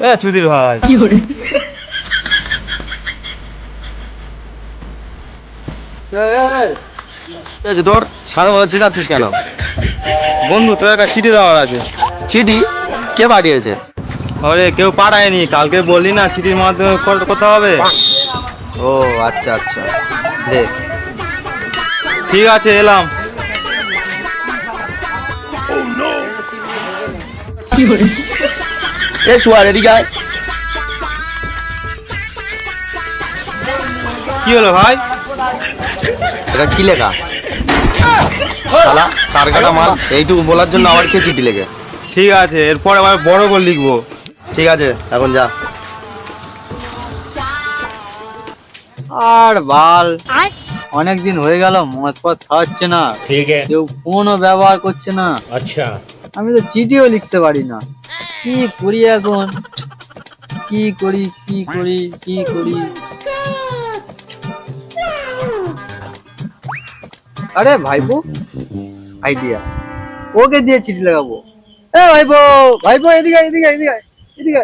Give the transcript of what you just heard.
এ চুদির ভাই, তোর সারা বছর চিনাচ্ছিস কেন? বন্ধু, তোর একটা চিঠি দেওয়ার আছে। চিঠি? কে পাঠিয়েছে? আরে কেউ পাঠায়নি, কালকে বললি না চিঠির মাধ্যমে করতে হবে। ও আচ্ছা আচ্ছা, দে। ঠিক আছে, এলাম। এ শুয়ার, এদিকে আয়। কি হলো ভাই? এটা কি লেখা? শালা তার কাটা মাল, এইটুকু বলার জন্য আবার কে চিঠি লেখে? ঠিক আছে, এরপর আবার বড় করে লিখবো। ঠিক আছে, এখন যা। আর বাল, অনেকদিন হয়ে গেল মদ ফদ খাওয়াচ্ছে না, কেউ ফোনও ব্যবহার করছে না। আচ্ছা, আমি তো চিঠিও লিখতে পারি না। কি করি এখন? কি করি কি করি কি করি? আরে ভাইপো, আইডিয়া, ওকে দিয়ে চিঠি লাগাবো। এ ভাইপো, ভাইপো এদিকে এদিকে এদিকে এদিকে।